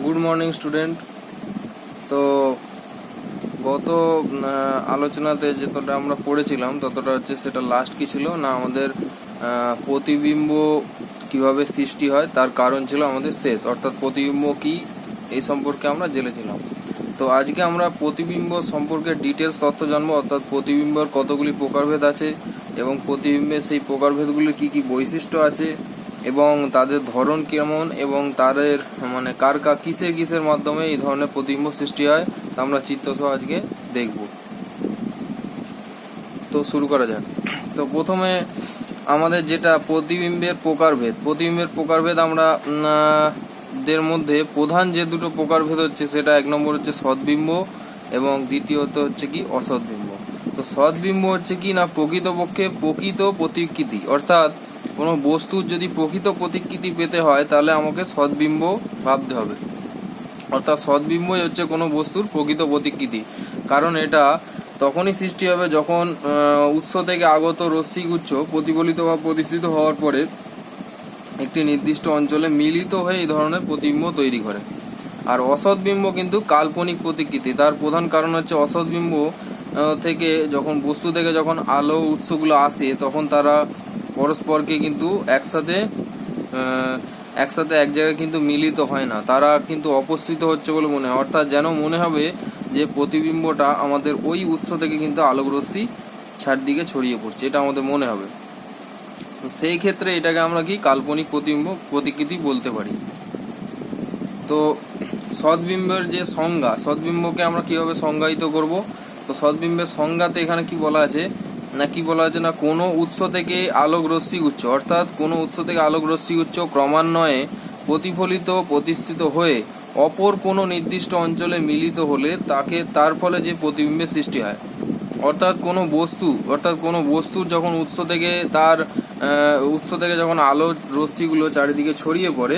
Good morning student. তো গত আলোচনাতে যতটা আমরা পড়েছিলাম ততটা হচ্ছে সেটা লাস্ট কি ছিল না, আমাদের প্রতিবিম্ব কিভাবে সৃষ্টি হয় তার কারণ ছিল আমাদের শেষ, অর্থাৎ প্রতিবিম্ব কি এই সম্পর্কে আমরা জেনেছিলাম। তো আজকে আমরা প্রতিবিম্ব সম্পর্কে ডিটেলস তথ্য জানবো, অর্থাৎ প্রতিবিম্বর কতগুলি প্রকারভেদ আছে এবং প্রতিবিম্বের সেই প্রকারভেদগুলির কি কি বৈশিষ্ট্য আছে এবং তাদের ধরন কেমন এবং তাদের কার কিসের মাধ্যমে এই ধরনের প্রতিবিম্ব সৃষ্টি হয় তা আমরা চিত্রসহ আজকে দেখব। তো শুরু করা যাক। তো প্রথমে আমাদের যেটা প্রতিবিম্বের প্রকারভেদ আমরা দের মধ্যে প্রধান যে দুটো প্রকারভেদ হচ্ছে সেটা এক নম্বর হচ্ছে সদ্বিম্ব এবং দ্বিতীয়ত হচ্ছে কি অসদ্বিম্ব। তো সদ্বিম্ব হচ্ছে কি না, প্রকৃতপক্ষে প্রকৃত প্রতিকৃতি, অর্থাৎ কোনো বস্তুর যদি প্রকৃত প্রতিকৃতি পেতে হয় তাহলে আমাকে সদ্বিম্ব ভাবতে হবে। অর্থাৎ সদ্বিম্বই হচ্ছে কোনো বস্তুর প্রকৃত প্রতিকৃতি, কারণ এটা তখনই সৃষ্টি হবে যখন উৎস থেকে আগত রশ্মিগুচ্ছ প্রতিফলিত বা প্রতিষ্ঠিত হওয়ার পরে একটি নির্দিষ্ট অঞ্চলে মিলিত হয়ে এই ধরনের প্রতিবিম্ব তৈরি করে। আর অসদ্বিম্ব কিন্তু কাল্পনিক প্রতিকৃতি। তার প্রধান কারণ হচ্ছে অসদ্বিম্ব থেকে যখন বস্তু থেকে যখন আলো উৎসগুলো আসে তখন তারা পরস্পরকে কিন্তু একসাথে এক জায়গায় কিন্তু মিলিত হয় না, তারা কিন্তু অপসৃত হচ্ছে বলে মনে হয়। অর্থাৎ যেন মনে হবে যে প্রতিবিম্বটা আমাদের ওই উৎস থেকে কিন্তু আলোক রশ্মি চারদিকে ছড়িয়ে পড়ছে, এটা আমাদের মনে হবে। সেই ক্ষেত্রে এটাকে আমরা কি কাল্পনিক প্রতিবিম্ব প্রতিকৃতি বলতে পারি। তো সদ্বিম্বের যে সংজ্ঞা, সদ্বিম্বকে আমরা কিভাবে সংজ্ঞায়িত করব? তো সদ্বিম্বের সংজ্ঞাতে এখানে কি বলা আছে না কোনো উৎস থেকে আলোক রশ্মিগুচ্ছ, অর্থাৎ কোনো উৎস থেকে আলোক রশ্মিগুচ্ছ ক্রমান্বয়ে প্রতিফলিত প্রতিষ্ঠিত হয়ে অপর কোনো নির্দিষ্ট অঞ্চলে মিলিত হলে তার ফলে যে প্রতিবিম্বের সৃষ্টি হয়। অর্থাৎ কোনো বস্তুর যখন উৎস থেকে যখন আলো রশ্মিগুলো চারিদিকে ছড়িয়ে পড়ে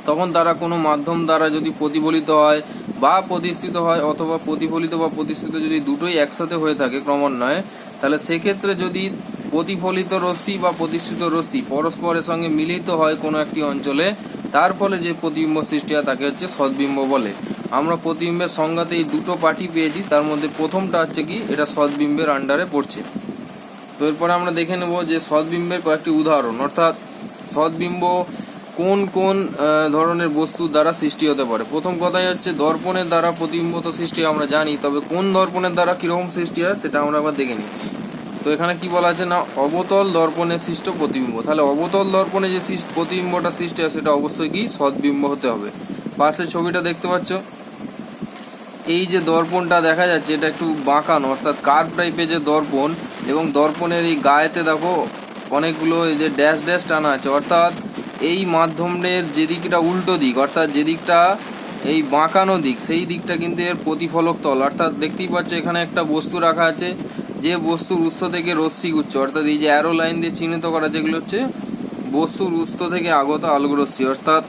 তখন তারা কোনো মাধ্যম দ্বারা যদি প্রতিফলিত হয় বা প্রতিষ্ঠিত হয়, অথবা প্রতিফলিত বা প্রতিষ্ঠিত যদি দুটোই একসাথে হয়ে থাকে ক্রমান্বয়ে, তাহলে সেক্ষেত্রে যদি প্রতিফলিত রশ্মি বা প্রতিষ্ঠিত রশ্মি পরস্পরের সঙ্গে মিলিত হয় কোনো একটি অঞ্চলে, তার ফলে যে প্রতিবিম্ব সৃষ্টি হয় তাকে হচ্ছে সদ্বিম্ব বলে। আমরা প্রতিবিম্বের সংজ্ঞাতে এই দুটো পার্টি পেয়েছি, তার মধ্যে প্রথমটা হচ্ছে কি এটা সদ্বিম্বের আন্ডারে পড়ছে। তো এরপরে আমরা দেখে নেব যে সদ্বিম্বের কয়েকটি উদাহরণ, অর্থাৎ সদ্বিম্ব কোন কোন ধরনের বস্তুর দ্বারা সৃষ্টি হতে পারে। প্রথম কথাই হচ্ছে দর্পণের দ্বারা প্রতিবিম্ব তো সৃষ্টি আমরা জানি, তবে কোন দর্পণের দ্বারা কিরকম সৃষ্টি হয় সেটা আমরা আবার দেখে নিই। তো এখানে কি বলা আছে না, অবতল দর্পণে সৃষ্ট প্রতিবিম্ব। তাহলে অবতল দর্পণে যে প্রতিবিম্বটা সৃষ্টি হয় সেটা অবশ্যই কি সদ্বিম্ব হতে হবে। পাশের ছবিটা দেখতে পাচ্ছ, এই যে দর্পণটা দেখা যাচ্ছে এটা একটু বাঁকানো, অর্থাৎ কার্ভ টাইপের যে দর্পণ, এবং দর্পণের এই গায়েতে দেখো অনেকগুলো এই যে ড্যাশ ড্যাশ টানা আছে, অর্থাৎ এই মাধ্যমের যেদিকটা উল্টো দিক, অর্থাৎ যেদিকটা এই বাঁকানো দিক সেই দিকটা কিন্তু এর প্রতিফলক তল। অর্থাৎ দেখতেই পাচ্ছ এখানে একটা বস্তু রাখা আছে, যে বস্তুর উৎস থেকে রশ্মিগুচ্ছ, অর্থাৎ এই যে অ্যারো লাইন দিয়ে চিহ্নিত করা যেগুলো হচ্ছে বস্তুর উৎস থেকে আগত আলোক রশ্মি। অর্থাৎ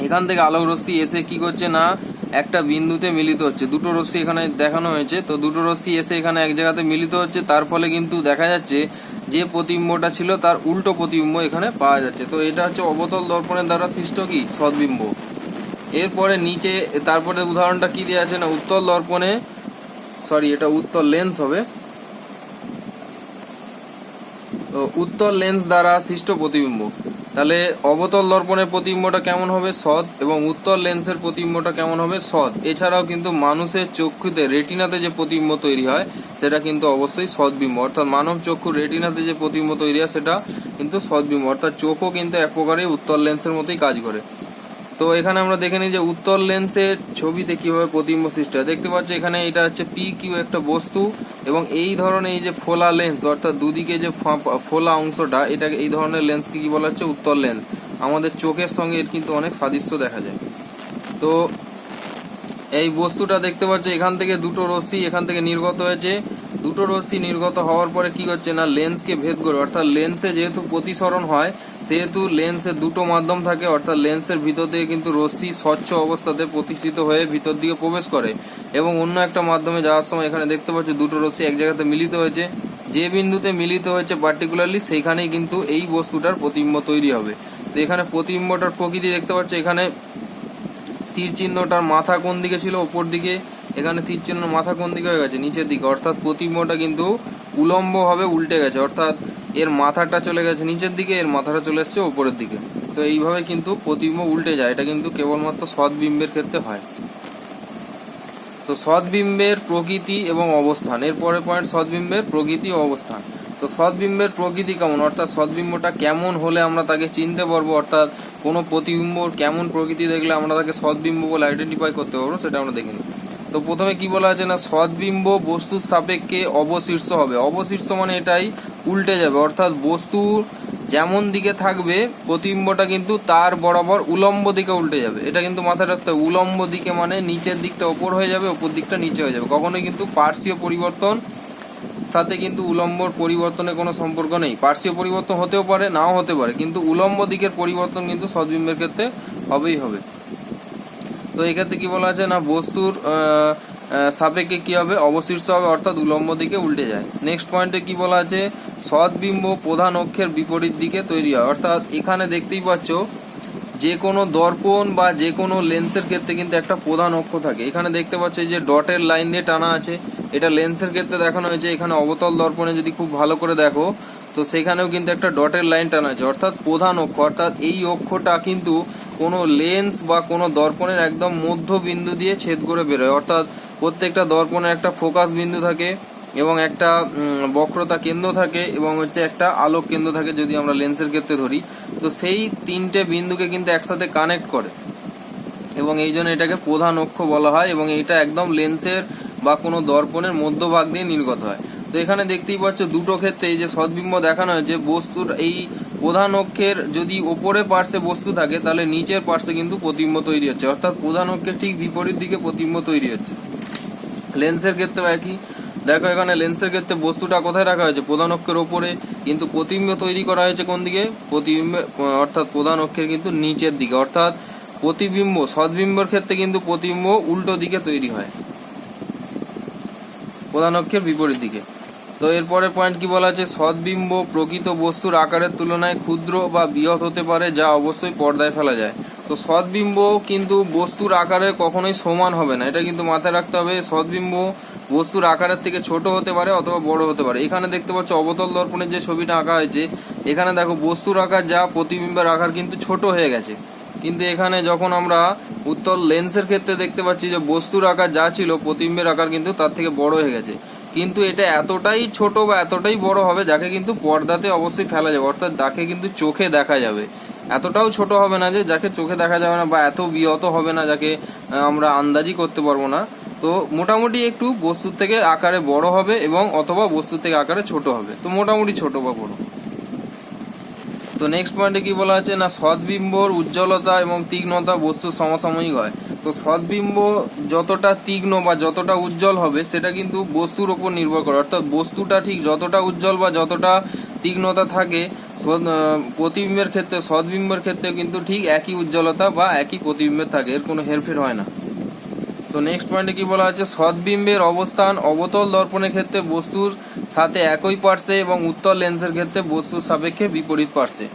এখান থেকে আলোক রশ্মি এসে কি করছে না একটা বিন্দুতে মিলিত হচ্ছে, দুটো রশ্মি এখানে দেখানো হয়েছে। তো দুটো রশ্মি এসে এখানে এক জায়গাতে মিলিত হচ্ছে, তার ফলে কিন্তু দেখা যাচ্ছে যে প্রতিবিম্বটা ছিল তার উল্টো প্রতিবিম্ব এখানে পাওয়া যাচ্ছে। তো এটা হচ্ছে অবতল দর্পণের দ্বারা সৃষ্ট কি সদ্বিম্ব। এরপরে নিচে তারপরে উদাহরণটা কি দেওয়া আছে না, উত্তল দর্পণে এটা উত্তল লেন্স হবে। তো উত্তল লেন্স দ্বারা সৃষ্ট প্রতিবিম্ব, তাহলে অবতল দর্পণের প্রতিবিম্বটা কেমন হবে সৎ, এবং উত্তল লেন্সের প্রতিবিম্বটা কেমন হবে সৎ। এছাড়াও কিন্তু মানুষের চক্ষুতে রেটিনাতে যে প্রতিবিম্ব তৈরি হয় সেটা কিন্তু অবশ্যই সদ্বিম্ব, অর্থাৎ মানব চক্ষুর রেটিনাতে যে প্রতিবিম্ব তৈরি হয় সেটা কিন্তু সদ্বিম্ব, অর্থাৎ চোখও কিন্তু এক প্রকারে উত্তল লেন্সের মতোই কাজ করে। তো এখানে আমরা দেখে নিই যে উত্তল লেন্সের ছবিতে কিভাবে প্রতিবিম্ব সৃষ্টি হয়। দেখতে পাচ্ছি এখানে এটা হচ্ছে পি কিউ একটা বস্তু, এবং এই ধরনের এই যে ফোলা লেন্স, অর্থাৎ দুদিকে যে ফোলা অংশটা, এটা এই ধরনের লেন্সকে কি বলা হচ্ছে উত্তল লেন্স। আমাদের চোখের সঙ্গে এর কিন্তু অনেক সাদৃশ্য দেখা যায়। তো এই বস্তুটা দেখতে পাচ্ছি এখান থেকে দুটো রশ্মি এখান থেকে নির্গত হয়েছে, দুটো রশ্মি নির্গত হওয়ার পরে কি করছে না লেন্সকে ভেদ করে, অর্থাৎ লেন্সে যেহেতু প্রতিসরণ হয় সেহেতু লেন্সের দুটো মাধ্যম থাকে, অর্থাৎ লেন্সের ভিতর থেকে কিন্তু রশ্মি স্বচ্ছ অবস্থাতে প্রতিষ্ঠিত হয়ে ভিতর দিকে প্রবেশ করে, এবং অন্য একটা মাধ্যমে যাওয়ার সময় এখানে দেখতে পাচ্ছি দুটো রশ্মি এক জায়গাতে মিলিত হয়েছে, যে বিন্দুতে মিলিত হয়েছে পার্টিকুলারলি সেইখানেই কিন্তু এই বস্তুটার প্রতিবিম্ব তৈরি হবে। তো এখানে প্রতিবিম্বটার প্রকৃতি দেখতে পাচ্ছি, এখানে তীর চিহ্নটার মাথা কোন দিকে ছিল, ওপর দিকে, এখানে তীর চিহ্ন মাথা কোন দিকে হয়ে গেছে, নিচের দিকে, অর্থাৎ প্রতিবিম্বটা কিন্তু উলম্ব ভাবে উল্টে গেছে, অর্থাৎ এর মাথাটা চলে গেছে নিচের দিকে, এর মাথাটা চলে এসছে ওপরের দিকে। তো এইভাবে কিন্তু প্রতিবিম্ব উল্টে যায়, এটা কিন্তু কেবলমাত্র সৎবিম্বের ক্ষেত্রে হয়। তো সৎবিম্বের প্রকৃতি এবং অবস্থান, এর পরের পয়েন্ট সৎবিম্বের প্রকৃতি ও অবস্থান। তো সৎবিম্বের প্রকৃতি কেমন, অর্থাৎ সৎবিম্বটা কেমন হলে আমরা তাকে চিনতে পারবো, অর্থাৎ কোনো প্রতিবিম্বর কেমন প্রকৃতি দেখলে আমরা তাকে সৎবিম্ব বলে আইডেন্টিফাই করতে পারবো, সেটা আমরা দেখে নিই। তো প্রথমে কি বলা আছে না, সৎবিম্ব বস্তুর সাপেক্ষে অবশীর্ষ হবে। অবশীর্ষ মানে এটাই উল্টে যাবে, অর্থাৎ বস্তুর যেমন দিকে থাকবে প্রতিবিম্বটা কিন্তু তার বরাবর উলম্ব দিকে উল্টে যাবে। এটা কিন্তু মাথায় রাখতে হবে, উলম্ব দিকে মানে নিচের দিকটা ওপর হয়ে যাবে, ওপর দিকটা নিচে হয়ে যাবে। কখনোই কিন্তু পার্শ্বীয় পরিবর্তন সাথে কিন্তু উলম্বর পরিবর্তনের কোনো সম্পর্ক নেই। পার্শ্বীয় পরিবর্তন হতেও পারে, নাও হতে পারে, কিন্তু উলম্ব দিকের পরিবর্তন কিন্তু সৎবিম্বের ক্ষেত্রে হবেই হবে। তো এক্ষেত্রে কি বলা আছে না, বস্তুর সাপেক্ষে কি হবে, অবশীর্ষ হবে, অর্থাৎ উলম্ব দিকে উল্টে যায়। নেক্সট পয়েন্টে কি বলা আছে, সৎবিম্ব প্রধান অক্ষের বিপরীত দিকে তৈরি হয়। অর্থাৎ এখানে দেখতেই পাচ্ছ যে কোনো দর্পণ বা যে কোনো লেন্সের ক্ষেত্রে কিন্তু একটা প্রধান অক্ষ থাকে। এখানে দেখতে পাচ্ছ যে ডটের লাইন দিয়ে টানা আছে, এটা লেন্সের ক্ষেত্রে দেখানো হয়েছে। এখানে অবতল দর্পণে যদি খুব ভালো করে দেখো তো সেখানেও কিন্তু একটা ডটের লাইন টানা আছে, অর্থাৎ প্রধান অক্ষ। অর্থাৎ এই অক্ষটা কিন্তু কোনো লেন্স বা কোনো দর্পণের একদম মধ্য বিন্দু দিয়ে ছেদ করে বেরোয়। অর্থাৎ প্রত্যেকটা দর্পণে একটা ফোকাস বিন্দু থাকে এবং একটা বক্রতা কেন্দ্র থাকে এবং হচ্ছে একটা আলোক কেন্দ্র থাকে যদি আমরা লেন্সের ক্ষেত্রে ধরি। তো সেই তিনটে বিন্দুকে কিন্তু একসাথে কানেক্ট করে এবং এই জন্য এটাকে প্রধান অক্ষ বলা হয় এবং এইটা একদম লেন্সের বা কোনো দর্পণের মধ্যভাগ দিয়ে নির্গত হয়। তো এখানে দেখতেই পাচ্ছ দুটো ক্ষেত্রে এই যে সৎবিম্ব দেখানো হয়েছে, বস্তুর এই প্রধান অক্ষের যদি ওপরে পার্শ্বে বস্তু থাকে তাহলে নিচের পার্শ্বে কিন্তু প্রতিবিম্ব তৈরি হচ্ছে, অর্থাৎ প্রধান অক্ষের ঠিক বিপরীত দিকে প্রতিবিম্ব তৈরি হচ্ছে। লেন্সের ক্ষেত্রে একই, দেখো এখানে লেন্সের ক্ষেত্রে বস্তুটা কোথায় রাখা হয়েছে, প্রধান অক্ষের ওপরে, কিন্তু প্রতিবিম্ব তৈরি করা হয়েছে কোন দিকে, প্রতিবিম্ব অর্থাৎ প্রধান অক্ষের কিন্তু নিচের দিকে। অর্থাৎ প্রতিবিম্ব সৎবিম্বর ক্ষেত্রে কিন্তু প্রতিবিম্ব উল্টো দিকে তৈরি হয়, প্রধান অক্ষের বিপরীত দিকে। তো এরপরে পয়েন্ট কি বলা আছে, সৎবিম্ব প্রকৃত বস্তুর আকারের তুলনায় ক্ষুদ্র বা বৃহৎ হতে পারে, যা অবশ্যই পর্দায় ফেলা যায়। তো সৎবিম্ব কিন্তু বস্তুর আকারে কখনোই সমান হবে না, এটা কিন্তু মাথায় রাখতে হবে। সৎবিম্ব বস্তুর আকারের থেকে ছোট হতে পারে অথবা বড় হতে পারে। এখানে দেখতে পাচ্ছ অবতল দর্পণের যে ছবিটা আঁকা হয়েছে, এখানে দেখো বস্তুর আকার যা প্রতিবিম্বের আকার কিন্তু ছোট হয়ে গেছে, কিন্তু এখানে যখন আমরা উত্তল লেন্সের ক্ষেত্রে দেখতে পাচ্ছি যে বস্তুর আকার যা ছিল প্রতিবিম্বের আকার কিন্তু তার থেকে বড় হয়ে গেছে। কিন্তু এটা এতটাই ছোট বা এতটাই বড় হবে যাকে কিন্তু পর্দাতে অবশ্যই ফেলা যাবে, অর্থাৎ যাকে কিন্তু চোখে দেখা যাবে। এতটাও ছোট হবে না যে যাকে চোখে দেখা যাবে না, বা এত বৃহৎ হবে না যাকে আমরা আন্দাজি করতে পারবো না। তো মোটামুটি একটু বস্তুর থেকে আকারে বড় হবে এবং অথবা বস্তুর থেকে আকারে ছোট হবে, তো মোটামুটি ছোট বা বড়। তো নেক্সট পয়েন্টে কি বলা আছে না, সৎবিম্বর উজ্জ্বলতা এবং তীক্ষ্ণতা বস্তুর সমসাময়িক হয়। তো সৎবিম্ব যতটা তীক্ষ্ণ বা যতটা উজ্জ্বল হবে সেটা কিন্তু বস্তুর ওপর নির্ভর করে, অর্থাৎ বস্তুটা ঠিক যতটা উজ্জ্বল বা যতটা তীক্ষ্ণতা থাকে প্রতিবিম্বের ক্ষেত্রে, সৎবিম্বের ক্ষেত্রে কিন্তু ঠিক একই উজ্জ্বলতা বা একই প্রতিবিম্বের থাকে, এর কোনো হেরফের হয় না। তো নেক্সট পয়েন্টে কি বলা আছে, সৎবিম্বের অবস্থান অবতল দর্পণের ক্ষেত্রে বস্তুর সাথে একই পার্শ্বে এবং উত্তল লেন্সের ক্ষেত্রে বস্তুর সাপেক্ষে বিপরীত পার্শ্বে।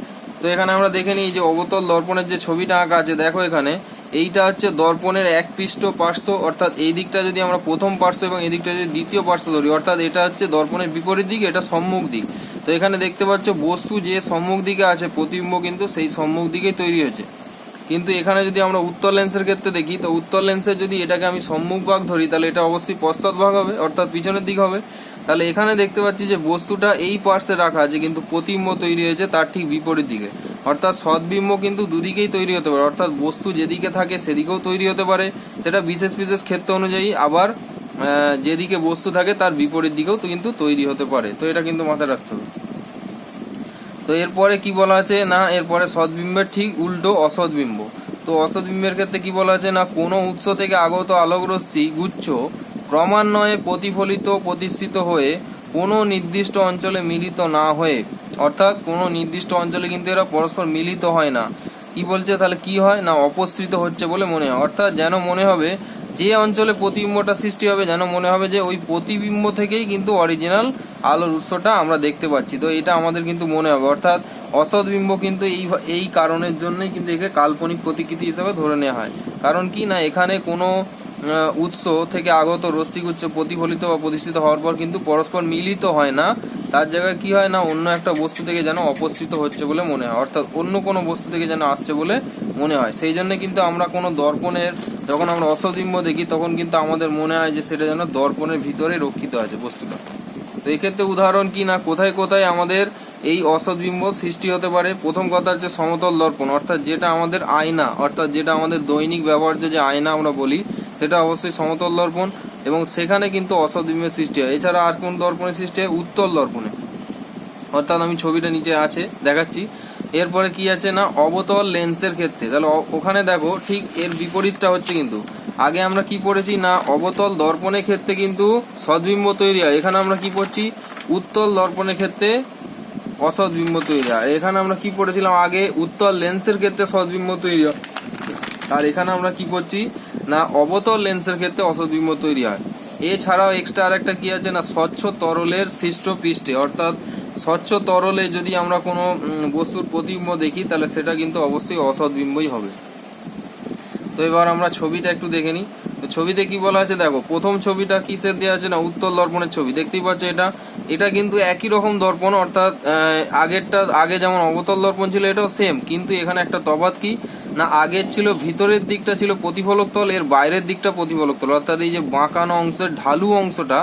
তো এখানে আমরা দেখে নিই যে অবতল দর্পণের যে ছবিটা আঁকা আছে, দেখো এখানে এইটা হচ্ছে দর্পণের এক পৃষ্ঠ পার্শ্ব, অর্থাৎ এই দিকটা যদি আমরা প্রথম পার্শ্ব এবং এই দিকটা যদি দ্বিতীয় পার্শ্ব ধরি, অর্থাৎ এটা হচ্ছে দর্পণের বিপরীত দিক, এটা সম্মুখ দিক। তো এখানে দেখতে পাচ্ছ বস্তু যে সম্মুখ দিকে আছে প্রতিবিম্ব কিন্তু সেই সম্মুখ দিকেই তৈরি হয়েছে। কিন্তু এখানে যদি আমরা উত্তর লেন্সের ক্ষেত্রে দেখি, তো উত্তর লেন্সের যদি এটাকে আমি সম্মুখ ভাগ ধরি তাহলে এটা অবশ্যই পশ্চাৎ ভাগ হবে, অর্থাৎ পিছনের দিক হবে। তাহলে এখানে দেখতে পাচ্ছি যে বস্তুটা এই পার্শ্বে রাখা আছে কিন্তু প্রতিবিম্ব তৈরি হয়েছে তার ঠিক বিপরীত দিকে, অর্থাৎ সৎবিম্ব কিন্তু দুদিকেই তৈরি হতে পারে, অর্থাৎ বস্তু যেদিকে থাকে সেদিকেও তৈরি হতে পারে, সেটা বিশেষ বিশেষ ক্ষেত্র অনুযায়ী। আবার যেদিকে বস্তু থাকে তার বিপরীত দিকেও কিন্তু তৈরি হতে পারে, তো এটা কিন্তু মাথায় রাখতে হবে। তো এরপরে কি বলা আছে না, এরপরে সৎবিম্বের ঠিক উল্টো অসৎবিম্ব। তো অসৎবিম্বের ক্ষেত্রে কি বলা আছে না, কোনো উৎস থেকে আগত আলোকরশ্মি গুচ্ছ ক্রমান্বয়ে প্রতিফলিত প্রতিষ্ঠিত হয়ে কোনো নির্দিষ্ট অঞ্চলে মিলিত না হয়ে, অর্থাৎ কোনো নির্দিষ্ট অঞ্চলে কিন্তু এরা পরস্পর মিলিত হয় না। কি বলছে তাহলে কি হয় না, অপসৃত হচ্ছে বলে মনে হয়, অর্থাৎ যেন মনে হবে যে অঞ্চলে প্রতিবিম্বটা সৃষ্টি হবে যেন মনে হবে যে ওই প্রতিবিম্ব থেকেই কিন্তু অরিজিনাল আলোর উৎসটা আমরা দেখতে পাচ্ছি। তো এটা আমাদের কিন্তু মনে হবে, অর্থাৎ অসৎ বিম্ব কিন্তু এই কারণের জন্যই কিন্তু একে কাল্পনিক প্রতিকৃতি হিসেবে ধরে নেওয়া হয়। কারণ কি না, এখানে কোনো উৎস থেকে আগত রশ্মিগুচ্ছ প্রতিফলিত বা প্রতিষ্ঠিত হওয়ার পর কিন্তু পরস্পর মিলিত হয় না, তার জায়গায় কি হয় না, অন্য একটা বস্তু থেকে যেন অপসৃত হচ্ছে বলে মনে হয়, অর্থাৎ অন্য কোনো বস্তু থেকে যেন আসছে বলে মনে হয়। সেই জন্য কিন্তু আমরা কোনো দর্পণের যখন আমরা অসৎ বিম্ব দেখি তখন কিন্তু আমাদের মনে হয় যে সেটা যেন দর্পণের ভিতরে রক্ষিত আছে বস্তুটা। তো এক্ষেত্রে উদাহরণ কি না, কোথায় কোথায় আমাদের এই অসৎ বিম্ব সৃষ্টি হতে পারে। প্রথম কথা হচ্ছে সমতল দর্পণ, অর্থাৎ যেটা আমাদের আয়না, অর্থাৎ যেটা আমাদের দৈনিক ব্যবহার্য যে আয়না আমরা বলি সেটা অবশ্যই সমতল দর্পণ, এবং সেখানে কিন্তু অসৎ বিম্বের সৃষ্টি হয়। এছাড়া আর কোন দর্পণের সৃষ্টি হয়, উত্তল দর্পণে, অর্থাৎ আমি ছবিটা নিচে আছে দেখাচ্ছি। এরপরে কি আছে না, অবতল লেন্সের ক্ষেত্রে, তাহলে ওখানে দেখো ঠিক এর বিপরীতটা হচ্ছে। কিন্তু আগে আমরা কি পড়েছি না, অবতল দর্পণের ক্ষেত্রে কিন্তু সদ্বিম্ব তৈরি হয়, এখানে আমরা কি পড়ছি, উত্তল দর্পণের ক্ষেত্রে অসৎ বিম্ব তৈরি হয়। এখানে আমরা কি পড়েছিলাম আগে, উত্তল লেন্সের ক্ষেত্রে সদ্বিম্ব তৈরি হয়, আর এখানে আমরা কি করছি না, অবতল লেন্সের ক্ষেত্রে অসৎ বিম্ব তৈরি হয়। এছাড়াও এক্সট্রা আর একটা কি আছে না, স্বচ্ছ তরলের সৃষ্ট পৃষ্ঠে, অর্থাৎ স্বচ্ছ তরলে যদি আমরা কোনো বস্তুর প্রতিবিম্ব দেখি তাহলে সেটা কিন্তু অবশ্যই অসৎ বিম্বই হবে। তো এবার আমরা ছবিটা একটু দেখে নিই। তো ছবিতে কি বলা আছে দেখো, প্রথম ছবিটা কিসের দেওয়া আছে না, উত্তল দর্পণের ছবি দেখতেই পাচ্ছ। এটা কিন্তু একই রকম দর্পণ, অর্থাৎ আগে যেমন অবতল দর্পণ ছিল এটাও সেম, কিন্তু এখানে একটা তফাৎ কি না, আগের ছিল ভিতরের দিকটা ছিল প্রতিফলক তল, এর বাইরের দিকটা প্রতিফলক তল, অর্থাৎ এই যে বাঁকানো অংশের ঢালু অংশটা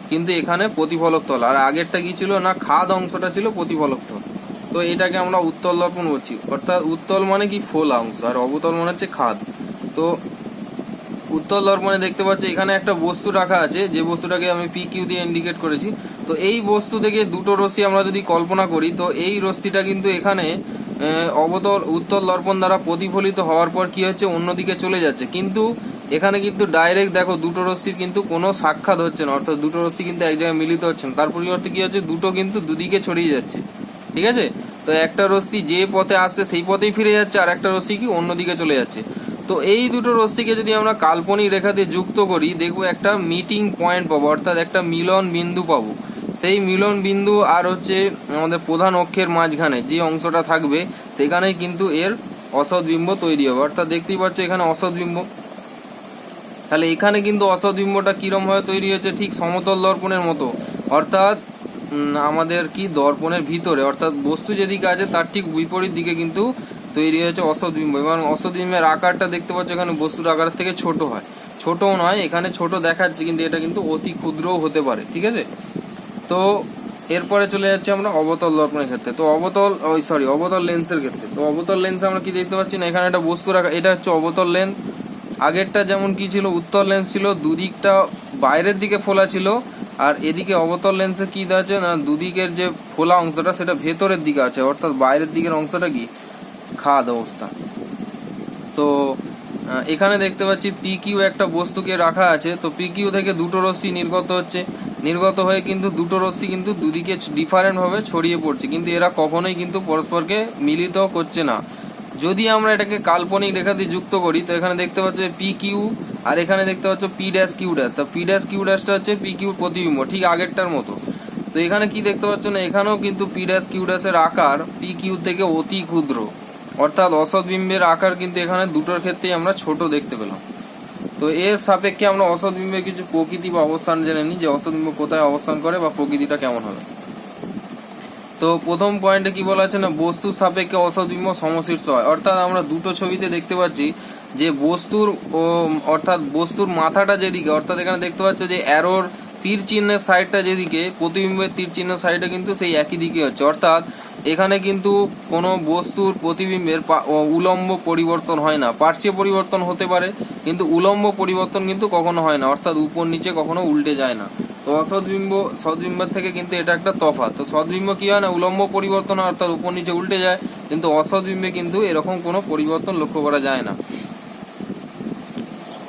কিন্তু এখানে প্রতিফলক তল, আর আগেরটা কি ছিল না, খাদ অংশটা ছিল প্রতিফলক তল। তো এটাকে আমরা উত্তল দর্পণ বলছি, অর্থাৎ উত্তল মানে কি ফোলা অংশ, আর অবতল মানে হচ্ছে খাদ। তো উত্তল দর্পণে দেখতে পাচ্ছি এখানে একটা বস্তু রাখা আছে, যে বস্তুটাকে আমি পি কিউ দিয়ে ইন্ডিকেট করেছি। তো এই বস্তু থেকে দুটো রশ্মি আমরা যদি কল্পনা করি, তো এই রশ্মিটা কিন্তু এখানে উত্তল দর্পণ দ্বারা প্রতিফলিত হওয়ার পর কি হচ্ছে, অন্যদিকে চলে যাচ্ছে। কিন্তু এখানে কিন্তু ডাইরেক্ট দেখো দুটো রশ্মির কিন্তু কোনো সাক্ষাৎ হচ্ছে না, অর্থাৎ দুটো রশ্মি কিন্তু এক জায়গায় মিলিত হচ্ছে না, তার পরিবর্তে কি হচ্ছে, দুটো কিন্তু দুদিকে ছড়িয়ে যাচ্ছে। ঠিক আছে, তো একটা রশ্মি যে পথে আসছে সেই পথেই ফিরে যাচ্ছে, আর একটা রশ্মি কি অন্যদিকে চলে যাচ্ছে। তো এই দুটো রশ্মিকে যদি আমরা কাল্পনিক রেখা দিয়ে যুক্ত করি, দেখবো একটা মিটিং পয়েন্ট পাবো, অর্থাৎ একটা মিলন বিন্দু পাবো। সেই মিলন বিন্দু আর হচ্ছে আমাদের প্রধান অক্ষের মাঝখানে যে অংশটা থাকবে সেখানেই কিন্তু এর অসৎ বিম্ব তৈরি হবে, অর্থাৎ দেখতেই পাচ্ছ এখানে অসৎ বিম্ব। তাহলে এখানে কিন্তু অসৎ বিম্বটা কিরম ভাবে তৈরি হয়েছে, ঠিক সমতল দর্পণের মতো, অর্থাৎ আমাদের কি দর্পণের ভিতরে, অর্থাৎ বস্তু যেদিকে আছে তার ঠিক বিপরীত দিকে কিন্তু তৈরি হয়েছে অসৎ বিম্ব। এবং অসৎ বিম্বের আকারটা দেখতে পাচ্ছ এখানে বস্তুর আকার থেকে ছোট হয়, ছোটও নয়, এখানে ছোট দেখাচ্ছে কিন্তু এটা কিন্তু অতি ক্ষুদ্রও হতে পারে। ঠিক আছে, তো এরপরে চলে যাচ্ছে আমরা অবতল দর্পণের ক্ষেত্রে। তো অবতল লেন্সের ক্ষেত্রে। তো অবতল লেন্সে আমরা কি দেখতে পাচ্ছি না, এখানে একটা বস্তু রাখা, এটা হচ্ছে অবতল লেন্স। আগেরটা যেমন কি ছিল, উত্তল লেন্স ছিল, দুদিকটা বাইরের দিকে ফোলা ছিল, আর এদিকে অবতল লেন্সে কি দেওয়া আছে না, দুদিকের যে ফোলা অংশটা সেটা ভেতরের দিকে আছে, অর্থাৎ বাইরের দিকের অংশটা কি খাদ অবস্থা। তো এখানে দেখতে পাচ্ছি পি কিউ একটা বস্তুকে রাখা আছে। তো পি কিউ থেকে দুটো রশ্মি নির্গত হয়ে কিন্তু দুটো রশ্মি কিন্তু দুদিকে ডিফারেন্ট ভাবে ছড়িয়ে পড়ছে, কিন্তু এরা কখনোই কিন্তু পরস্পরকে মিলিত করছে না। যদি আমরা এটাকে কাল্পনিক রেখা দিয়ে যুক্ত করি, তো এখানে দেখতে পাচ্ছি পি কিউ, আর এখানে দেখতে পাচ্ছ P dash Q dash. P dash Q ড্যাশটা হচ্ছে পি কিউর প্রতিবিম্ব, ঠিক আগেরটার মতো। তো এখানে কি দেখতে পাচ্ছ না, এখানেও কিন্তু পি ড্যাশ কিউ ড্যাশের আকার পি কিউ থেকে অতি ক্ষুদ্র, অর্থাৎ অসৎ বিম্বের আকার কিন্তু এখানে দুটোর ক্ষেত্রেই আমরা ছোট দেখতে পেলাম। তো এর সাপেক্ষে আমরা অসৎ বিম্বের কিছু প্রকৃতি বা অবস্থান জেনে নিই, যে অসৎ বিম্ব কোথায় অবস্থান করে বা প্রকৃতিটা কেমন হবে। তো প্রথম পয়েন্টে কি বলা আছে না, বস্তুর সাপেক্ষে অসৎ বিম্ব সমশীর্ষ হয়, অর্থাৎ আমরা দুটো ছবিতে দেখতে পাচ্ছি যে বস্তুর মাথাটা যেদিকে, অর্থাৎ এখানে দেখতে পাচ্ছ যে অ্যারোর তীর চিহ্নের সাইডটা যেদিকে, প্রতিবিম্বের তীর চিহ্নের সাইডটা কিন্তু সেই একই দিকে হচ্ছে, অর্থাৎ এখানে কিন্তু কোনো বস্তুর প্রতিবিম্বের উলম্ব পরিবর্তন হয় না, পার্শ্বীয় পরিবর্তন হতে পারে কিন্তু উলম্ব পরিবর্তন কিন্তু কখনো হয় না, অর্থাৎ উপর নিচে কখনো উল্টে যায় না। তো সদ্বিম্বের থেকে কিন্তু এটা একটা তফাৎ। তো সদ্বিম্ব কি হয় না, উলম্ব পরিবর্তন হয়, অর্থাৎ উপর নিচে উল্টে যায়, কিন্তু অসদ্বিম্বে কিন্তু এরকম কোনো পরিবর্তন লক্ষ্য করা যায় না।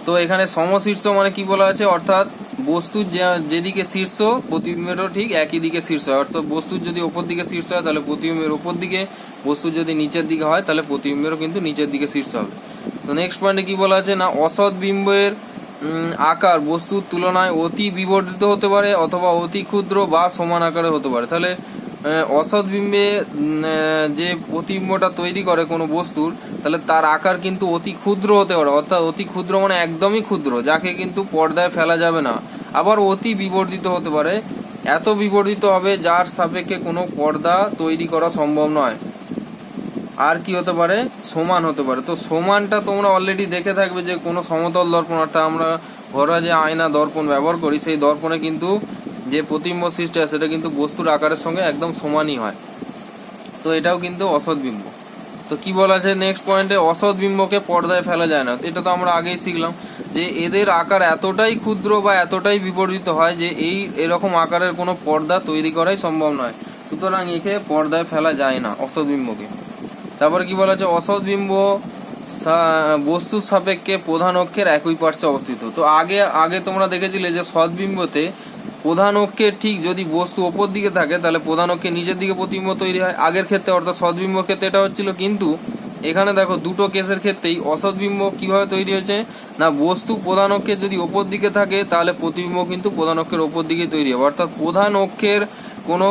তো এখানে সমশীর্ষ মানে কি বলা আছে, অর্থাৎ বস্তুর যেদিকে শীর্ষ প্রতিবিম্বেরও ঠিক একই দিকে শীর্ষ হয়, অর্থাৎ বস্তুর যদি ওপর দিকে শীর্ষ হয় তাহলে প্রতিবিম্বের ওপর দিকে, বস্তুর যদি নিচের দিকে হয় তাহলে প্রতিবিম্বেরও কিন্তু নিচের দিকে শীর্ষ হবে। তো নেক্সট পয়েন্টে কি বলা আছে না, অসৎ বিম্বের আকার বস্তুর তুলনায় অতি বিবর্ধিত হতে পারে অথবা অতি ক্ষুদ্র বা সমান আকারে হতে পারে। তাহলে অসৎ বিম্বে যে প্রতিবিম্বটা তৈরি করে কোনো বস্তুর, তাহলে তার আকার কিন্তু অতি ক্ষুদ্র হতে পারে, অর্থাৎ অতি ক্ষুদ্র মানে একদমই ক্ষুদ্র, যাকে কিন্তু পর্দায় ফেলা যাবে না। আবার অতি বিবর্ধিত হতে পারে, এত বিবর্ধিত হবে যার সাপেক্ষে কোনো পর্দা তৈরি করা সম্ভব নয়। আর কি হতে পারে, সমান হতে পারে। তো সমানটা তোমরা অলরেডি দেখে থাকবে যে কোনো সমতল দর্পণ, অর্থাৎ আমরা ঘরোয়া যে আয়না দর্পণ ব্যবহার করি, সেই দর্পণে কিন্তু যে প্রতিবিম্ব সৃষ্টি হয় সেটা কিন্তু বস্তুর আকারের সঙ্গে একদম সমানই হয়। তো এটাও কিন্তু অসৎ বিম্ব। তো কি বলা আছে নেক্সট পয়েন্টে, অসৎ বিম্বকে পর্দায় ফেলা যায় না। এটা তো আমরা আগেই শিখলাম যে এদের আকার এতটাই ক্ষুদ্র বা এতটাই বিবর্ধিত হয় যে এরকম আকারের কোনো পর্দা তৈরি করাই সম্ভব নয়, সুতরাং একে পর্দায় ফেলা যায় না অসৎ বিম্বকে। তারপর কি বলা আছে, অসৎ বিম্ব বস্তুর সাপেক্ষে প্রধান অক্ষের একই পার্শ্বে অবস্থিত। তো আগে তোমরা দেখেছিলে যে সৎ বিম্বতে প্রধান অক্ষের ঠিক যদি বস্তু ওপর দিকে থাকে তাহলে প্রধান অক্ষের নিচের দিকে প্রতিবিম্ব তৈরি হয় আগের ক্ষেত্রে, অর্থাৎ সৎবিম্ব ক্ষেত্রে এটা হচ্ছিল। কিন্তু এখানে দেখো দুটো কেসের ক্ষেত্রেই অসৎবিম্ব কিভাবে তৈরি হয়েছে না, বস্তু প্রধান অক্ষের যদি ওপর দিকে থাকে তাহলে প্রতিবিম্ব কিন্তু প্রধান অক্ষের ওপর দিকে তৈরি হবে, অর্থাৎ প্রধান অক্ষের কোনো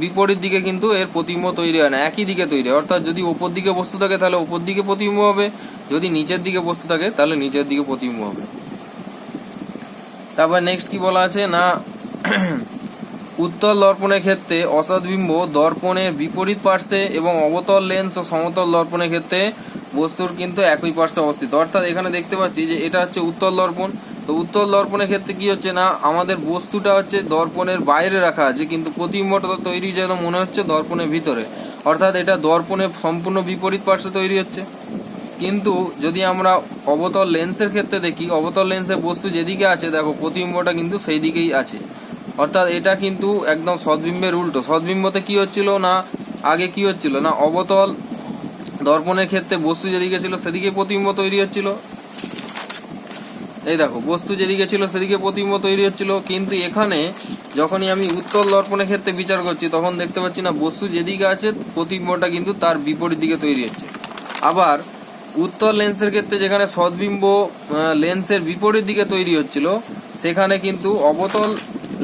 বিপরীত দিকে কিন্তু এর প্রতিবিম্ব তৈরি হয় না, একই দিকে তৈরি হয়। অর্থাৎ যদি ওপর দিকে বস্তু থাকে তাহলে ওপর দিকে প্রতিবিম্ব হবে, যদি নিচের দিকে বস্তু থাকে তাহলে নিচের দিকে প্রতিবিম্ব হবে। তারপর নেক্সট কি বলা আছে না, উত্তল দর্পণের ক্ষেত্রে অসৎবিম্ব দর্পণের বিপরীত পার্শ্বে এবং অবতল লেন্স ও সমতল দর্পণের ক্ষেত্রে বস্তুর কিন্তু একই পার্শ্বে অবস্থিত। অর্থাৎ এখানে দেখতে পাচ্ছি যে এটা হচ্ছে উত্তল দর্পণ। তো উত্তল দর্পণের ক্ষেত্রে কি হচ্ছে না, আমাদের বস্তুটা হচ্ছে দর্পণের বাইরে রাখা আছে, কিন্তু প্রতিবিম্বটা তৈরি যেন মনে হচ্ছে দর্পণের ভিতরে, অর্থাৎ এটা দর্পণের সম্পূর্ণ বিপরীত পার্শ্বে তৈরি হচ্ছে। কিন্তু যদি আমরা অবতল লেন্সের ক্ষেত্রে দেখি, অবতল লেন্সের বস্তু যেদিকে আছে দেখো প্রতিবিম্বটা কিন্তু সেই দিকেই আছে, অর্থাৎ এটা কিন্তু একদম সদ্বিম্বের উল্টো। সদ্বিম্বতে কি হচ্ছিল না, আগে কি হচ্ছিল না, অবতল দর্পণের ক্ষেত্রে বস্তু যেদিকে ছিল সেদিকে প্রতিবিম্ব তৈরি হচ্ছিল, এই দেখো বস্তু যেদিকে ছিল সেদিকে প্রতিবিম্ব তৈরি হচ্ছিল। কিন্তু এখানে যখনই আমি উত্তল দর্পণের ক্ষেত্রে বিচার করছি তখন দেখতে পাচ্ছি না, বস্তু যেদিকে আছে প্রতিবিম্বটা কিন্তু তার বিপরীত দিকে তৈরি হচ্ছে। আবার উত্তল লেন্সের ক্ষেত্রে যেখানে সদ্বিম্ব লেন্সের বিপরীত দিকে তৈরি হচ্ছিল, সেখানে কিন্তু অবতল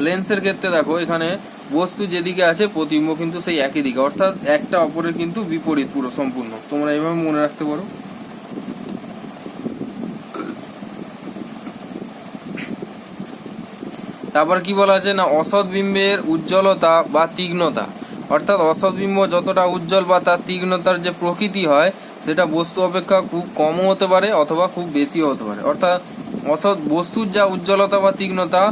লেন্সের ক্ষেত্রে দেখো এখানে বস্তু যেদিকে আছে প্রতিবিম্ব কিন্তু সেই একই দিকে, অর্থাৎ একটা অপরের কিন্তু বিপরীত পুরো সম্পূর্ণ। তোমরা এইভাবে মনে রাখতে পারো। তারপর কি বলা আছে না, অসৎ বিম্বের উজ্জ্বলতা বা তীক্ষ্ণতা, অর্থাৎ অসৎ বিম্ব যতটা উজ্জ্বল বা তার তীক্ষ্ণতার যে প্রকৃতি হয় সেটা বস্তু অপেক্ষা খুব কমও হতে পারে অথবা খুব বেশিও হতে পারে। অর্থাৎ অসৎ বস্তুর যা উজ্জ্বলতা বা তীক্ষ্ণতা,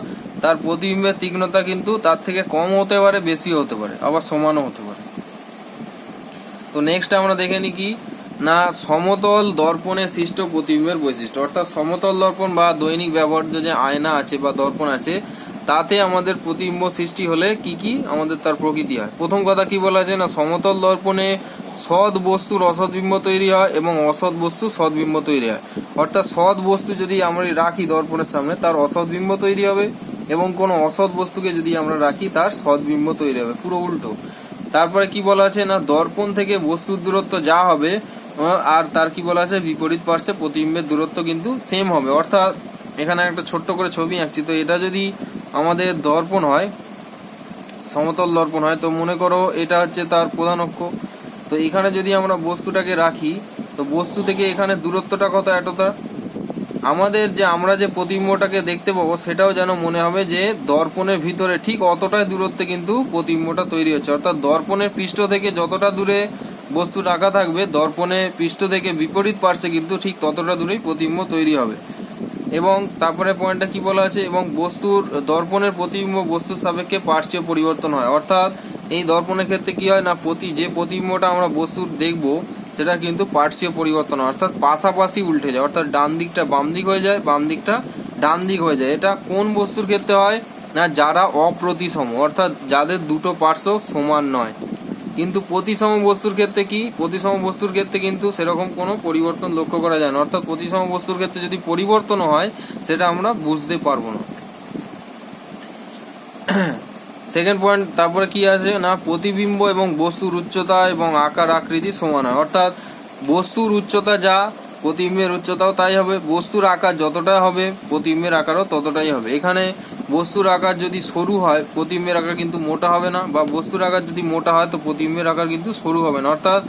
তার প্রতিবিম্বের তীক্ষ্ণতা কিন্তু তার থেকে কম হতে পারে, বেশিও হতে পারে, আবার সমানও হতে পারে। তো নেক্সট আমরা দেখে নিই কি না, সমতল দর্পণে সৃষ্ট প্রতিবিম্বের বৈশিষ্ট্য। অর্থাৎ সমতল দর্পণ বা দৈনিক ব্যবহার্য যে আয়না আছে বা দর্পণ আছে, তাতে আমাদের প্রতিবিম্ব সৃষ্টি হলে কি কি আমাদের তার প্রকৃতি হয়। প্রথম কথা কি বলা আছে না, সমতল দর্পণে সৎ বস্তুর অসৎ বিম্ব তৈরি হয় এবং অসৎ বস্তু সৎ বিম্ব তৈরি হয়। অর্থাৎ সৎ বস্তু যদি আমরা রাখি দর্পণের সামনে তার অসৎ বিম্ব তৈরি হবে, এবং কোনো অসৎ বস্তুকে যদি আমরা রাখি তার সৎ বিম্ব তৈরি হবে, পুরো উল্টো। তারপরে কি বলা আছে না, দর্পণ থেকে বস্তুর দূরত্ব যা হবে আর তার কি বলা আছে বিপরীত পার্শ্বে প্রতিবিম্বের দূরত্ব কিন্তু সেম হবে। অর্থাৎ এখানে একটা ছোট্ট করে ছবি আঁকছি। তো এটা যদি আমাদের দর্পণ হয়, সমতল দর্পণ হয়, তো মনে করো এটা হচ্ছে তার প্রধান অক্ষ। তো এখানে যদি আমরা বস্তুটাকে রাখি তো বস্তু থেকে এখানে দূরত্বটা কত, এতটা। আমাদের যে আমরা যে প্রতিবিম্বটাকে দেখতে পাবো সেটাও যেন মনে হবে যে দর্পণের ভিতরে ঠিক অতটাই দূরত্বে কিন্তু প্রতিবিম্বটা তৈরি হচ্ছে। অর্থাৎ দর্পণের পৃষ্ঠ থেকে যতটা দূরে বস্তু রাখা থাকবে, দর্পণের পৃষ্ঠ থেকে বিপরীত পার্শ্বে কিন্তু ঠিক ততটা দূরেই প্রতিবিম্ব তৈরি হবে। এবং তারপরে পয়েন্টটা কি বলা আছে, এবং বস্তুর দর্পণের প্রতিবিম্ব বস্তুর সাপেক্ষে পার্শ্বীয় পরিবর্তন হয়। অর্থাৎ এই দর্পণের ক্ষেত্রে কি হয় না, যে প্রতিবিম্বটা আমরা বস্তুর দেখবো সেটা কিন্তু পার্শ্বীয় পরিবর্তন হয়, অর্থাৎ পাশাপাশি উল্টে যায়, অর্থাৎ ডান দিকটা বাম দিক হয়ে যায়, বাম দিকটা ডান দিক হয়ে যায়। এটা কোন বস্তুর ক্ষেত্রে হয় না, যারা অপ্রতিসম, অর্থাৎ যাদের দুটো পার্শ্ব সমান নয়। কিন্তু প্রতিসম বস্তুর ক্ষেত্রে কি, প্রতিসম বস্তুর ক্ষেত্রে কিন্তু সেরকম কোনো পরিবর্তন লক্ষ্য করা যায় না। অর্থাৎ প্রতিসম বস্তুর ক্ষেত্রে যদি পরিবর্তন হয় সেটা আমরা বুঝতে পারবো না। সেকেন্ড পয়েন্ট তারপরে কি আছে না, প্রতিবিম্ব এবং বস্তুর উচ্চতা এবং আকার আকৃতি সমান হয়। অর্থাৎ বস্তুর উচ্চতা যা প্রতিবিম্বের উচ্চতাও তাই হবে, বস্তুর আকার যতটা হবে প্রতিবিম্বের আকারও ততটাই হবে। এখানে বস্তুর আকার যদি সরু হয় প্রতিবিম্বের আকার কিন্তু মোটা হবে না, বা বস্তুর আকার যদি মোটা হয় তো প্রতিবিম্বের আকার কিন্তু সরু হবে না, অর্থাৎ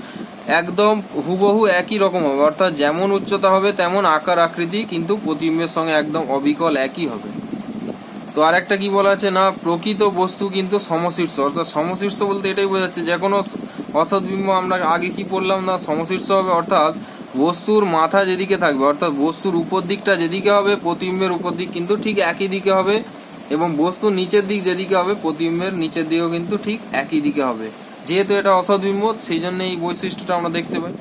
একদম হুবহু একই রকম হবে, অর্থাৎ যেমন উচ্চতা হবে তেমন আকার আকৃতি কিন্তু প্রতিবিম্বের সঙ্গে একদম অবিকল একই হবে। তো আর একটা কি বলা আছে না, প্রকৃত বস্তু কিন্তু সমশীর্ষ, অর্থাৎ সমশীর্ষ বলতে এটাই বোঝাচ্ছে যে কোনো অসৎ বিম্ব আমরা আগে কি পড়লাম না সমশীর্ষ হবে, অর্থাৎ বস্তুর মাথা যেদিকে থাকবে অর্থাৎ বস্তুর উপর দিকটা যেদিকে হবে প্রতিবিম্বের উপর দিক কিন্তু ঠিক একই দিকে হবে, এবং বস্তুর নিচের দিক যেদিকে হবে প্রতিবিম্বের নিচের দিকেও কিন্তু ঠিক একই দিকে হবে। যেহেতু এটা অসৎ বিম্ব সেই জন্য এই বৈশিষ্ট্যটা আমরা দেখতে পাই।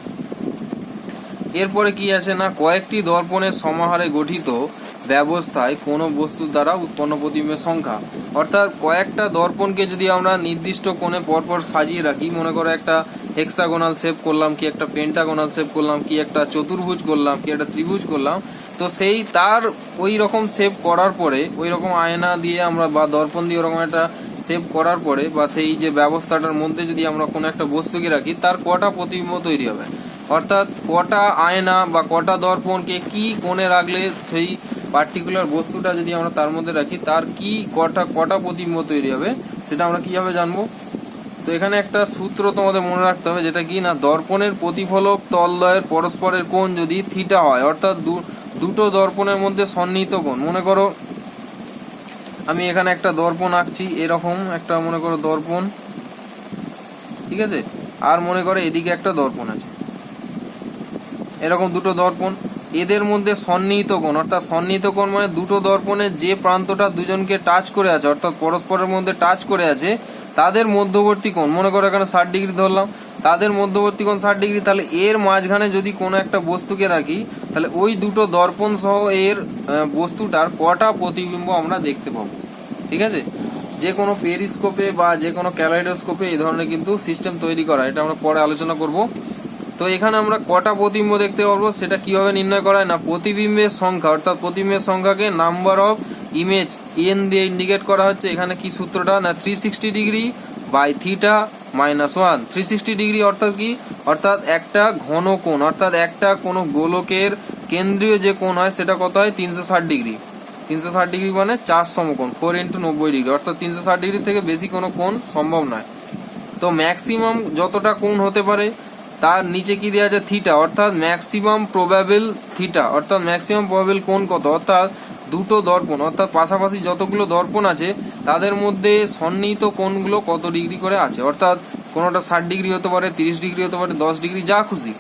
এরপরে কি আছে না, কয়েকটি দর্পণের সমাহারে গঠিত ব্যবস্থায় কোনো বস্তু দ্বারা উৎপন্ন প্রতিবিম্বের সংখ্যা, অর্থাৎ কয়েকটা দর্পণকে যদি আমরা নির্দিষ্ট কোণে পরপর সাজিয়ে রাখি, মনে করো একটা হেক্সাগোনাল শেপ করলাম, কি একটা পেন্টাগোনাল শেপ করলাম, কি একটা চতুর্ভুজ করলাম, কি একটা ত্রিভুজ করলাম, তো সেই তার ওই রকম শেপ করার পরে ওই রকম আয়না দিয়ে আমরা বা দর্পণ দিয়ে ওরকম একটা শেপ করার পরে বা সেই যে ব্যবস্থাটার মধ্যে যদি আমরা কোনো একটা বস্তুকে রাখি তার কটা প্রতিবিম্ব তৈরি হবে, অর্থাৎ কটা আয়না বা কটা দর্পণকে কি কোণে রাখলে সেই পার্টিকুলার বস্তুটা যদি আমরা তার মধ্যে রাখি তার কি কটা প্রতিবিম্ব তৈরি হবে সেটা আমরা কিভাবে জানবো। তো এখানে একটা সূত্র তোমাদের মনে রাখতে হবে, যেটা কি না, দর্পণের প্রতিফলক তলদ্বয়ের পরস্পরের কোণ যদি থিটা হয়, অর্থাৎ দুটো দর্পণের মধ্যে সন্নিহিত কোণ, মনে করো আমি এখানে একটা দর্পণ আঁকছি, এরকম একটা মনে করো দর্পণ, ঠিক আছে, আর মনে করো এদিকে একটা দর্পণ আছে, এরকম দুটো দর্পণ, এদের মধ্যে সন্নিহিত কোণ, অর্থাৎ সন্নিহিত কোণ মানে দুটো দর্পণের যে প্রান্তটা দুজনকে টাচ করে আছে অর্থাৎ পরস্পরের মধ্যে টাচ করে আছে তাদের মধ্যবর্তী কোণ, মনে করো এখানে 60 ডিগ্রি ধরলাম, তাদের মধ্যবর্তী কোণ 60 ডিগ্রি, তাহলে এর মাঝখানে যদি কোনো একটা বস্তুকে রাখি তাহলে ওই দুটো দর্পণ সহ এর বস্তুটার কটা প্রতিবিম্ব আমরা দেখতে পাবো। ঠিক আছে, যে কোনো পেরিস্কোপে বা যে কোনো ক্যালাইডোস্কোপে এই ধরনের কিন্তু সিস্টেম তৈরি করা, এটা আমরা পরে আলোচনা করব। তো এখানে আমরা কটা প্রতিবিম্ব দেখতে পারবো সেটা কিভাবে নির্ণয় করা হয় না, প্রতিবিম্বের সংখ্যা অর্থাৎ প্রতিবিম্বের সংখ্যাকে নাম্বার অফ ইমেজ এন দিয়ে ইন্ডিকেট করা হচ্ছে। এখানে কি সূত্রটা না, 360 degree by theta minus 1। 360 degree অর্থাৎ কি, অর্থাৎ একটা ঘন কোণ, অর্থাৎ একটা কোনো গোলকের কেন্দ্রীয় যে কোণ হয় সেটা কত হয় 360 ডিগ্রি। 360 ডিগ্রি মানে 4 সমকোণ, 4 × 90 ডিগ্রি, অর্থাৎ 360 ডিগ্রি থেকে বেশি কোনো কোণ সম্ভব নয়। তো ম্যাক্সিমাম যতটা কোণ হতে পারে তার নিচে কি দেওয়া আছে থিটা, অর্থাৎ ম্যাক্সিমাম প্রবাবেল থিটা, অর্থাৎ ম্যাক্সিমাম প্রবাবেল কোণ কত, অর্থাৎ দুটো দর্পণ অর্থাৎ পাশাপাশি যতগুলো দর্পণ আছে তাদের মধ্যে সন্নিহিত কোণগুলো কত ডিগ্রি করে আছে, অর্থাৎ কোনোটা 60 ডিগ্রি হতে পারে, 30 ডিগ্রি হতে পারে, 10 ডিগ্রি, যা খুশি।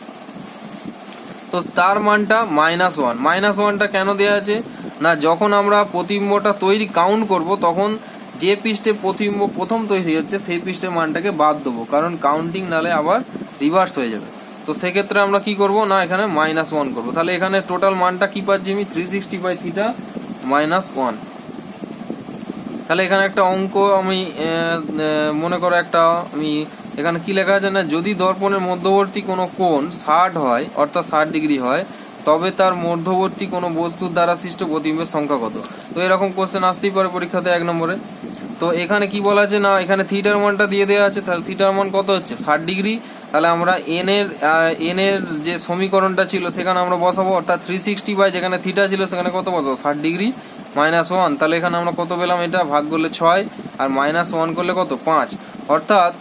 তো তার মানটা -1। -1টা কেন দেওয়া আছে না, যখন আমরা প্রতিবিম্বটা তৈরি কাউন্ট করব তখন যে পৃষ্ঠে প্রতিবিম্ব প্রথম তৈরি হচ্ছে সেই পৃষ্ঠের মানটাকে বাদ দেবো, কারণ কাউন্টিং নালে আবার রিভার্স হয়ে যাবে। তো সেক্ষেত্রে আমরা কি করব না, এখানে -1 করব। তাহলে এখানে টোটাল মানটা কি পাচ্ছি আমি 360/θ -1। তাহলে এখানে একটা অঙ্ক আমি মনে করো একটা আমি এখানে কি লেখা আছে না, যদি দর্পণের মধ্যবর্তী কোনো কোণ 60 হয় অর্থাৎ 60 ডিগ্রি হয় তবে তার মধ্যবর্তী কোনো বস্তুর দ্বারা সৃষ্ট প্রতিবিম্বের সংখ্যা কত। তো এরকম কোশ্চেন আসতেই পারে পরীক্ষাতে 1 নম্বরে। তো এখানে কি বলা আছে না, এখানে থিটার মানটা দিয়ে দেওয়া আছে, তাহলে থিটার মান কত হচ্ছে 60 ডিগ্রি। তাহলে আমরা এন এর যে সমীকরণটা ছিল সেখানে আমরা বসাবো, অর্থাৎ 360 বাই যেখানে থিটা ছিল সেখানে কত বসাবো 60 ডিগ্রি -1। তাহলে এখানে আমরা কত পেলাম, এটা ভাগ করলে 6 আর -1 করলে কত 5। অর্থাৎ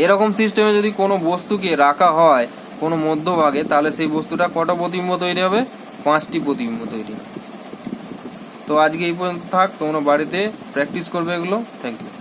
এরকম সিস্টেমে যদি কোনো বস্তুকে রাখা হয় কোনো মধ্যভাগে তাহলে সেই বস্তুটা কটা প্রতিবিম্ব তৈরি হবে, 5টি প্রতিবিম্ব তৈরি হবে। তো আজকে এই পর্যন্ত থাক, তোমরা বাড়িতে প্র্যাকটিস করবে এগুলো। Thank you.